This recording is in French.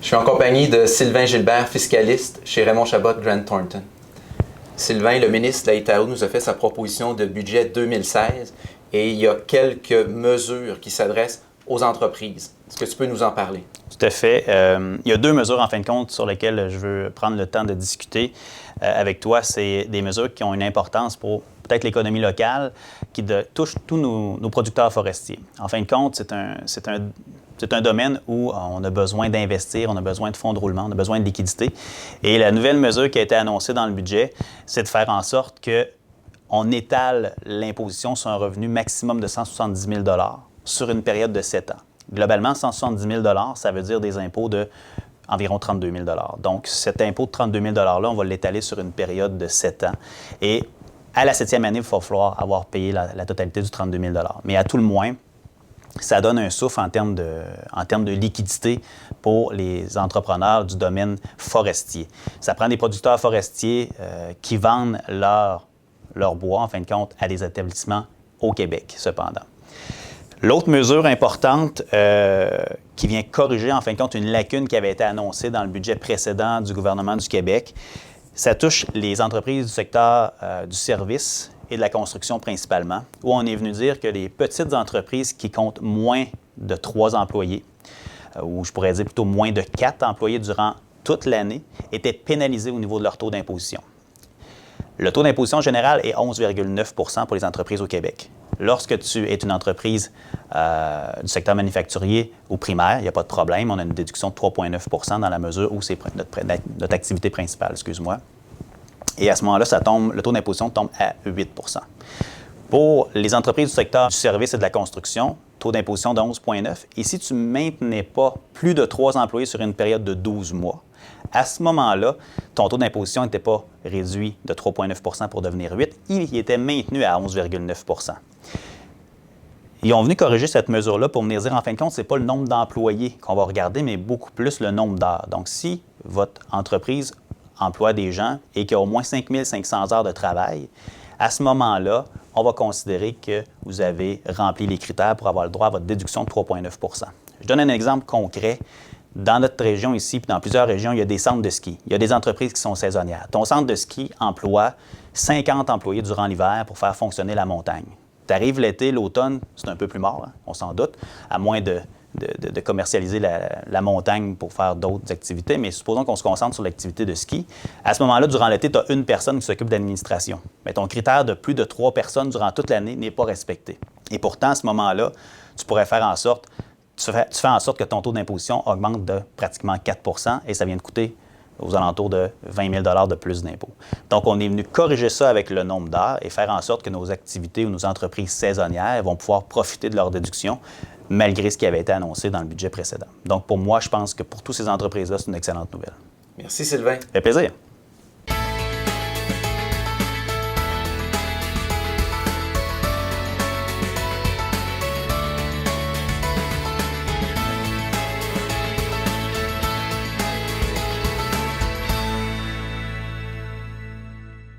Je suis en compagnie de Sylvain Gilbert, fiscaliste chez Raymond Chabot Grant Thornton. Sylvain, le ministre Laïtaou nous a fait sa proposition de budget 2016 et il y a quelques mesures qui s'adressent aux entreprises. Est-ce que tu peux nous en parler? Tout à fait. Il y a deux mesures, en fin de compte, sur lesquelles je veux prendre le temps de discuter avec toi. C'est des mesures qui ont une importance pour peut-être l'économie locale, qui touchent tous nos producteurs forestiers. En fin de compte, c'est un domaine où on a besoin d'investir, on a besoin de fonds de roulement, on a besoin de liquidité. Et la nouvelle mesure qui a été annoncée dans le budget, c'est de faire en sorte qu'on étale l'imposition sur un revenu maximum de 170 000 sur une période de 7 ans. Globalement, 170 000 ça veut dire des impôts d'environ 32 000 Donc, cet impôt de 32 000 $-là, on va l'étaler sur une période de 7 ans. Et à la 7e année, il va falloir avoir payé la totalité du 32 000 Mais à tout le moins, ça donne un souffle en termes de liquidité pour les entrepreneurs du domaine forestier. Ça prend des producteurs forestiers qui vendent leur bois, en fin de compte, à des établissements au Québec, cependant. L'autre mesure importante qui vient corriger, en fin de compte, une lacune qui avait été annoncée dans le budget précédent du gouvernement du Québec, ça touche les entreprises du secteur du service et de la construction principalement, où on est venu dire que les petites entreprises qui comptent moins de 3 employés, ou je pourrais dire plutôt moins de 4 employés durant toute l'année, étaient pénalisées au niveau de leur taux d'imposition. Le taux d'imposition général est 11,9 % pour les entreprises au Québec. Lorsque tu es une entreprise du secteur manufacturier ou primaire, il n'y a pas de problème. On a une déduction de 3,9 % dans la mesure où c'est notre activité principale, excuse-moi. Et à ce moment-là, le taux d'imposition tombe à 8 %. Pour les entreprises du secteur du service et de la construction, taux d'imposition de 11,9 %. Et si tu ne maintenais pas plus de 3 employés sur une période de 12 mois, à ce moment-là, ton taux d'imposition n'était pas réduit de 3,9 % pour devenir 8 %, il était maintenu à 11,9 %. Ils ont venu corriger cette mesure-là pour venir dire, en fin de compte, ce n'est pas le nombre d'employés qu'on va regarder, mais beaucoup plus le nombre d'heures. Donc, si votre entreprise emploie des gens et qu'il y a au moins 5 500 heures de travail, à ce moment-là, on va considérer que vous avez rempli les critères pour avoir le droit à votre déduction de 3,9 %. Je donne un exemple concret. Dans notre région ici, puis dans plusieurs régions, il y a des centres de ski. Il y a des entreprises qui sont saisonnières. Ton centre de ski emploie 50 employés durant l'hiver pour faire fonctionner la montagne. Tu arrives l'été, l'automne, c'est un peu plus mort, hein, on s'en doute, à moins de commercialiser la montagne pour faire d'autres activités. Mais supposons qu'on se concentre sur l'activité de ski. À ce moment-là, durant l'été, tu as une personne qui s'occupe d'administration. Mais ton critère de plus de 3 personnes durant toute l'année n'est pas respecté. Et pourtant, à ce moment-là, tu pourrais faire en sorte, tu fais en sorte que ton taux d'imposition augmente de pratiquement 4 % et ça vient de coûter aux alentours de 20 000 $ de plus d'impôts. Donc, on est venu corriger ça avec le nombre d'heures et faire en sorte que nos activités ou nos entreprises saisonnières vont pouvoir profiter de leur déduction malgré ce qui avait été annoncé dans le budget précédent. Donc, pour moi, je pense que pour toutes ces entreprises-là, c'est une excellente nouvelle. Merci, Sylvain. Ça fait plaisir.